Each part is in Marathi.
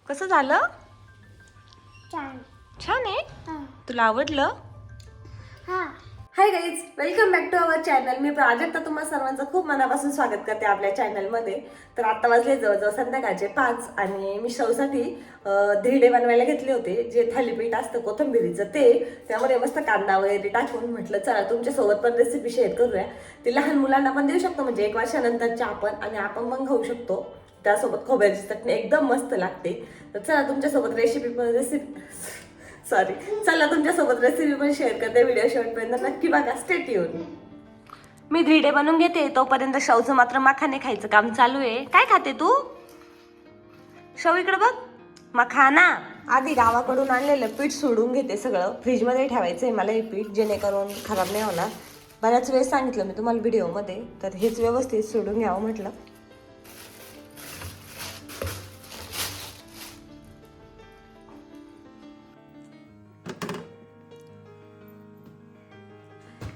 कसं झालं? छान. छान आहे. हां. तुला आवडलं? हां. Hi guys, welcome back to our channel. मी प्राजक्ता तुम्हा सर्वांचं खूप मनापासून स्वागत करते आपल्या चॅनलमध्ये. तर आता वाजले जवळजवळ संध्याकाळचे 5 आणि मी शवसाठी धिरडे बनवायला घेतले होते. जे थालीपीठ असतं कोथिंबिरीचं त्यामध्ये मस्त कांदा वगैरे टाकून म्हटलं चला तुमच्यासोबत पण रेसिपी शेअर करूया. ती लहान मुलांना पण देऊ शकतो, म्हणजे 1 वर्षानंतरच्या आपण पण खाऊ शकतो. त्यासोबत खोबऱ्याची चटणी एकदम मस्त लागते. तर चला तुमच्यासोबत चला तुमच्यासोबत रेसिपी पण शेअर करते. व्हिडिओ शेवटपर्यंत नक्की बघा. Stay tune. मी धिरडे बनवून घेते, तोपर्यंत शवचं मात्र मखाने खायचं काम चालू आहे. काय खाते तू शव? इकडे बघ. मखाना. आधी गावाकडून आणलेलं पीठ सोडून घेते. सगळं फ्रीजमध्ये ठेवायचंय मला हे पीठ, जेणेकरून खराब नाही होणार. बऱ्याच वेळेस सांगितलं मी तुम्हाला व्हिडिओमध्ये, तर हेच व्यवस्थित सोडून घ्यावं म्हटलं.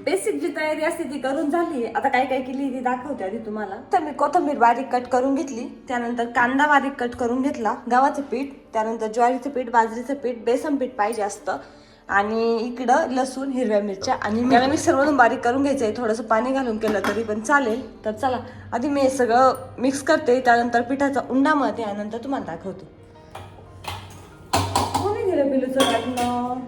बेसिक जी तयारी असते ती करून झाली. आता काय काय केली ती दाखवते आधी तुम्हाला. तर मी कोथिंबीर बारीक कट करून घेतली, त्यानंतर कांदा बारीक कट करून घेतला, गव्हाचं पीठ, त्यानंतर ज्वारीचं पीठ, बाजरीचं पीठ, बेसन पीठ पाहिजे असतं, आणि इकडं लसूण, हिरव्या मिरच्या, आणि मला मिक्सरमधून बारीक करून घ्यायचंय. थोडंसं पाणी घालून केलं तरी पण चालेल. तर चला आधी मी हे सगळं मिक्स करते, त्यानंतर पिठाचा उंडा मळते आणि नंतर तुम्हाला दाखवते. कोणी गेलं पिलूचं वाटणं?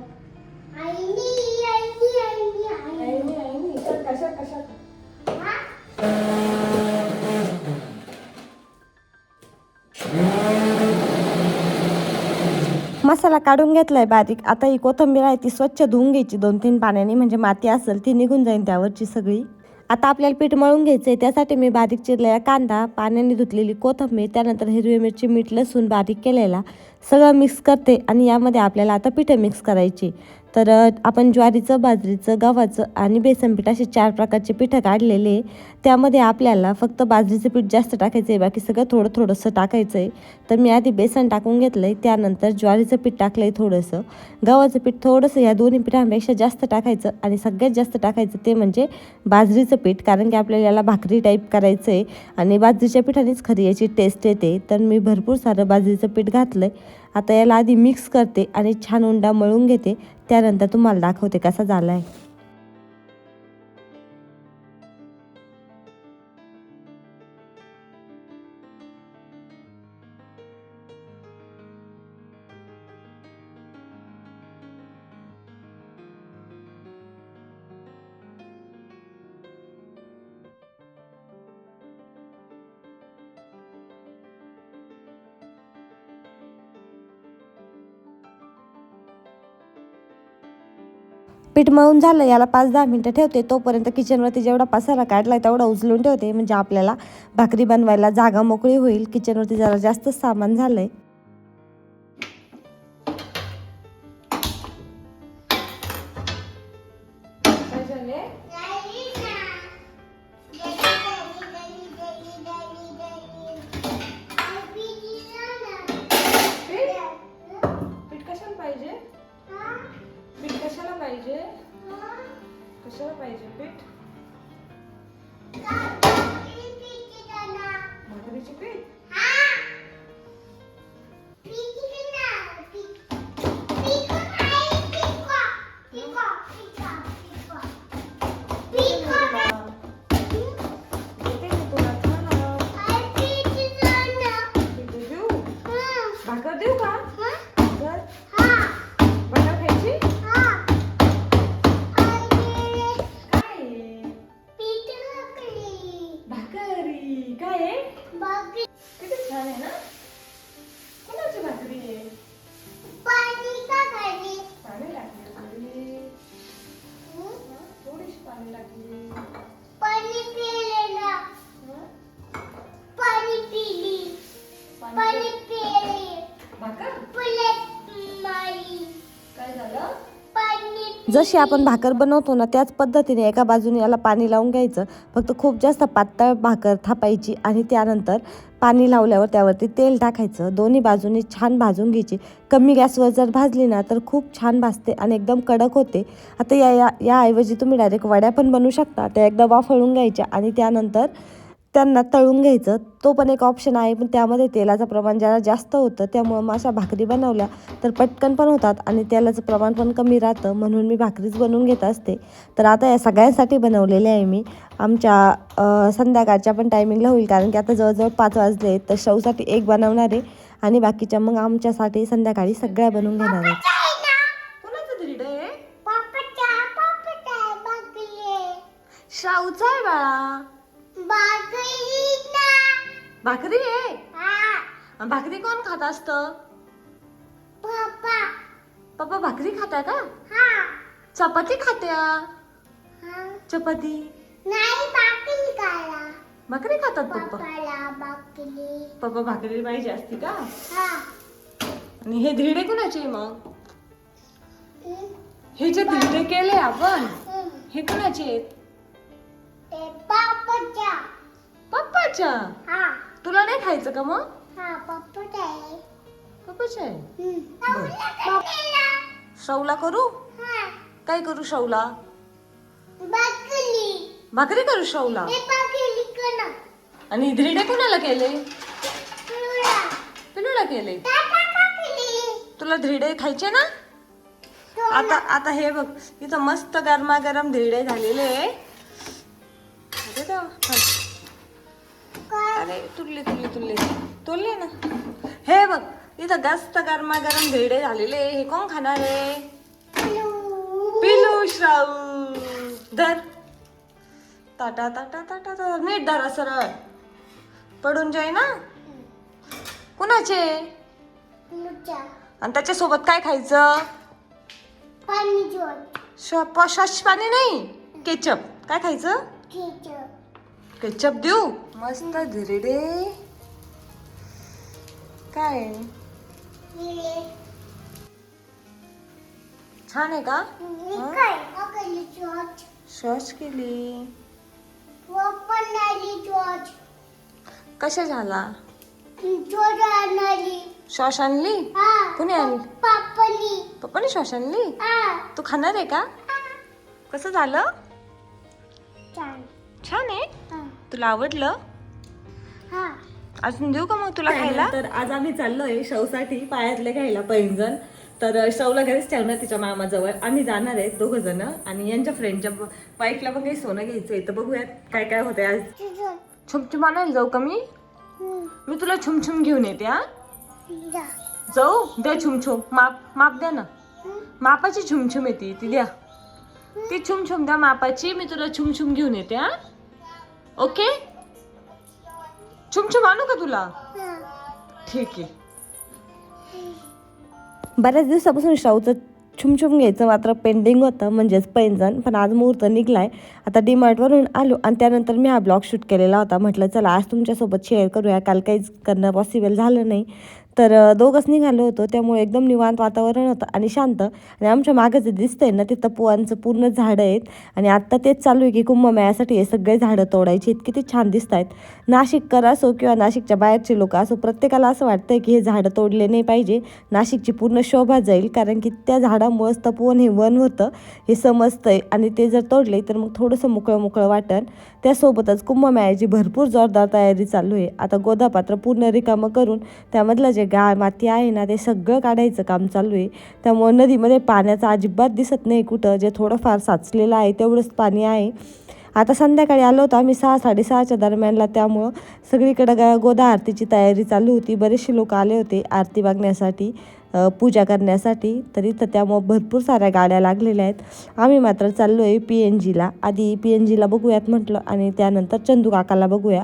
मसाला काढून घेतलाय बारीक. आता ही कोथिंबीर आहे ती स्वच्छ धुवून घ्यायची 2-3 पाण्याने, म्हणजे माती असेल ती निघून जाईल त्यावरची सगळी. आता आपल्याला पीठ मळून घ्यायचंय. त्यासाठी मी बारीक चिरलेला कांदा, पाण्याने धुतलेली कोथिंबीर, त्यानंतर हिरवी मिरची, मीठ, लसूण बारीक केलेला सगळं मिक्स करते. आणि यामध्ये आपल्याला आता पिठं मिक्स करायची. तर आपण ज्वारीचं, बाजरीचं, गव्हाचं आणि बेसन पीठ असे 4 प्रकारचे पिठं काढलेले. त्यामध्ये आपल्याला फक्त बाजरीचं पीठ जास्त टाकायचं आहे, बाकी सगळं थोडं थोडंसं टाकायचं आहे. तर मी आधी बेसन टाकून घेतलं आहे, त्यानंतर ज्वारीचं पीठ टाकलं आहे थोडंसं, गव्हाचं पीठ थोडंसं, या दोन्ही पिठांपेक्षा जास्त टाकायचं. आणि सगळ्यात जास्त टाकायचं ते म्हणजे बाजरीचं पीठ, कारण की आपल्याला याला भाकरी टाईप करायचं आहे आणि बाजरीच्या पिठानेच खरी याची टेस्ट येते. तर मी भरपूर सारं बाजरीचं पीठ घातलं आहे. आता याला आधी मिक्स करते आणि छान उंडा मळून घेते. त्यानंतर तुम्हाला दाखवते कसा झाला आहे. पीठ मळून झालं, याला 5-10 मिनटं ठेवते. तोपर्यंत किचनवरती जेवढा पसारा काढला तेवढा उचलून ठेवते, म्हणजे आपल्याला भाकरी बनवायला जागा मोकळी होईल. किचनवरती जरा जास्त सामान झालंय. कशाला पाहिजे पीठ? भाकरीचे पीठ? भाकर देऊ का? भाकर खायची? भाकरी काय आहे? किती छान आहे ना? कोणाची भाकरी आहे? पाणी लागली थोडीशी पाणी लागली. काय झालं? जशी आपण भाकर बनवतो ना त्याच पद्धतीने एका बाजूने याला पाणी लावून घ्यायचं. फक्त खूप जास्त पातळ भाकर थापायची आणि त्यानंतर पाणी लावल्यावर त्यावरती तेल टाकायचं. दोन्ही बाजूनी छान भाजून घ्यायची. कमी गॅसवर जर भाजली ना तर खूप छान भाजते आणि एकदम कडक होते. आता याऐवजी तुम्ही डायरेक्ट वड्या पण बनवू शकता. त्या एकदा वाफळून घ्यायच्या आणि त्यानंतर त्यांना तळून घ्यायचं. तो पण एक ऑप्शन आहे, पण त्यामध्ये तेलाचं प्रमाण जरा जास्त होतं. त्यामुळं मग अशा भाकरी बनवल्या तर पटकन पण होतात आणि तेलाचं प्रमाण पण कमी राहतं, म्हणून मी भाकरीच बनवून घेत असते. तर आता या सगळ्यांसाठी बनवलेले आहे मी. आमच्या संध्याकाळच्या पण टायमिंगला होईल, कारण की आता जवळजवळ 5 वाजले. तर शौसाठी एक बनवणार आहे आणि बाकीच्या मग आमच्यासाठी संध्याकाळी सगळ्या बनवून घेणार आहे. कोणाचं धिरडं आहे? शाऊचं आहे बाळा. भाकरी आहे. भाकरी कोण खात असतं? पप्पा भाकरी खाता का? चपाती खात्या. चपाती भाकरी खातात पप्पा. पप्पा भाकरी पाहिजे असती का? आणि हे धिरडे कोणाचे मग? हे जे धिरडे केले आपण, हे कोणाचे आहेत? पप्पाच्या. तुला नाही खायचं का मग? पप्पाच्या आहे. शौला करू? काय करू शौला? भाकरी करू शौला. आणि धिरडे कोणाला केले? पिलूला केले. तुला धिरडे खायचे ना? आता हे बघ, इथं मस्त गरमागरम धिरडे झालेले. अरे तुरले ना. हे बघ, इथं मस्त गरमागरम धिरडे झालेले. हे कोण खाणार आहे? पिलू. श्राऊ धर. ताटा ताटा ताटा ताटा. नीट धरा, सरळ पडून जाई ना. कुणाचे? आणि त्याच्यासोबत काय खायचं? सॉस पाणी नाही, केचप. काय खायचं? केचप देऊ. मस्त धिरडे. काय छान आहे का? सॉस केली. कशा झाला? सॉस आणली? कुणी आणली? पप्पाने सॉस आणली. तू खाणार आहे का? कसं झालं? छान आहे. तुला आवडलं? अजून देऊ का मग तुला खायला? तर आज आम्ही चाललोय शौसाठी पायातले घ्यायला पैंजण. तर शौला घरीच ठेवणार तिच्या मामाजवळ. आम्ही जाणार आहेत 2 जण आणि यांच्या फ्रेंडच्या वाईफला पण काही सोनं घ्यायचंय. तर बघूयात काय काय होतंय आज. छुमछुम आणायला जाऊ का मी? मी तुला छुमछुम घेऊन येते. जाऊ द्या छुमछुम. माप द्या ना. मापाची छुमछुम येते ती द्या. ती छुमछुम द्या मापाची. मी तुला छुमछुम घेऊन येते. ओके. छुमछुम आणू का तुला? ठीक आहे. बऱ्याच दिवसापासून शाऊचं छुमछुम घ्यायचं मात्र पेंडिंग होतं, म्हणजेच पैंजण. पण आज मुहूर्त निघलाय. आता डीमार्टवरून आलो आणि त्यानंतर मी हा ब्लॉग शूट केलेला होता. म्हटलं चला आज तुमच्यासोबत शेअर करूया. काल काहीच करणं पॉसिबल झालं नाही. तर दोघंच निघालो होतो, त्यामुळे एकदम निवांत वातावरण होतं आणि शांत. आणि आमच्या मागं जे दिसतंय ना, तिथं पोवांचं पूर्ण झाडं आहेत. आणि आत्ता तेच चालू आहे की कुंभमेळ्यासाठी हे सगळे झाडं तोडायची आहेत. किती छान दिसत आहेत. नाशिककर असो किंवा नाशिकच्या बाहेरचे लोक असो, प्रत्येकाला असं वाटतंय की हे झाडं तोडले नाही पाहिजे. नाशिकची पूर्ण शोभा जाईल, कारण की त्या झाडामुळंच तपोवन हे वन होतं हे समजतंय. आणि ते जर तोडले तर मग थोडंसं मोकळं वाटेल. त्यासोबतच कुंभमेळ्याची भरपूर जोरदार तयारी चालू आहे. आता गोदापात्र पूर्ण रिकामं करून त्यामधलं जे गाळ माती आहे ना, ते सगळं काढायचं काम चालू आहे. त्यामुळे नदीमध्ये पाण्याचा अजिबात दिसत नाही कुठं. जे थोडंफार साचलेलं आहे तेवढंच पाणी आहे. आता संध्याकाळी आलो होतो आम्ही 6-6:30च्या दरम्यानला. त्यामुळं सगळीकडं गोदा आरतीची तयारी चालू होती. बरेचसे लोक आले होते आरती बघण्यासाठी, पूजा करण्यासाठी. तर इथं त्यामुळं भरपूर साऱ्या गाड्या लागलेल्या आहेत. आम्ही मात्र चाललो आहे PNGला. आधी PNGला बघूयात म्हटलं आणि त्यानंतर चंदू काकाला बघूया.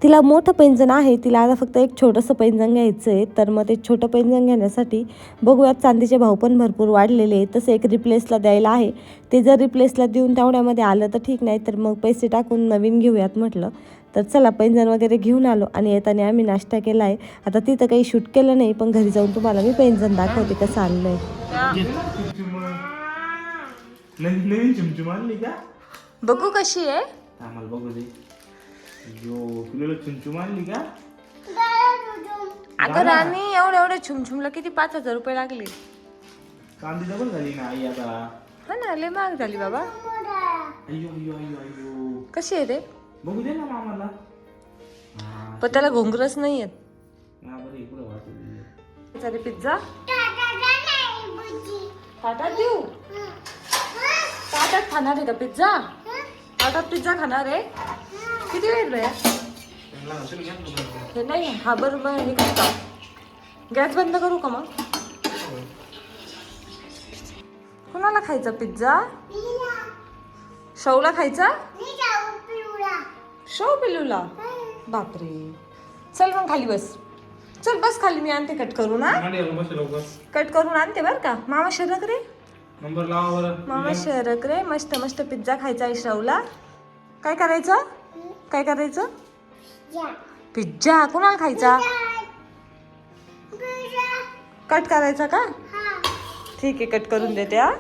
तिला मोठं पैंजण आहे, तिला आता फक्त एक छोटंसं पैंजण घ्यायचं आहे. तर मग ते छोटं पैंजण घेण्यासाठी बघूयात. चांदीचे भाव पण भरपूर वाढलेले आहेत. तसं एक रिप्लेसला द्यायला आहे. ते जर रिप्लेसला देऊन तेवढ्यामध्ये आलं तर ठीक, नाही तर मग पैसे टाकून नवीन घेऊयात म्हटलं. तर चला पैंजण वगैरे घेऊन आलो आणि येताना आम्ही नाश्ता केला आहे. आता तिथं काही शूट केलं नाही, पण घरी जाऊन तुम्हाला मी पैंजण दाखवते कसं आणलं आहे. बघू कशी आहे. बघू दे. तुला छुमछुम आणली का? अगं राणी, एवढे छुमछुमला किती 5,000 रुपये लागले. कांदी डबल झाली ना आई आता. हा ना, लय महाग झाली बाबा. अय्यो. कशी आहे रे? बघू दे ना मामाला. हा, पण त्याला घोंगरच नाही येत. हा, बरं इकडं वाटत. चालेल पिझ्झा नाही बुजी. ताटात देऊ. ताटात खाणार आहे का पिझ्झा? ताटात पिझ्झा खाणार आहे. किती वेळ रे त्यांना असेल घ्या ना. हे नाही हा बरोबर हे करू का गॅस बंद करू का मग? कोणाला खायचा पिझ्झा? शौला खायचा? शौ पिल्लूला? बापरे. चल मग खाली बस. चल बस खाली मी आणते कट करून. हा मांडी घालून बस लवकर. कट करून आणते बरं का. मामा शरक रे. नंबर लावा बरं. मामा शरक रे. मस्त मस्त पिझ्झा खायचा आहे शौला. काय करायचं? काय करायचं? पिझ्झा कोणाला खायचा? कट करायचा का? ठीक आहे कट करून देते. हा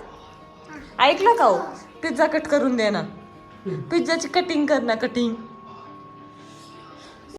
ऐकलं का हो? पिझ्झा कट करून दे ना. पिझ्झाची कटिंग कर ना कटिंग.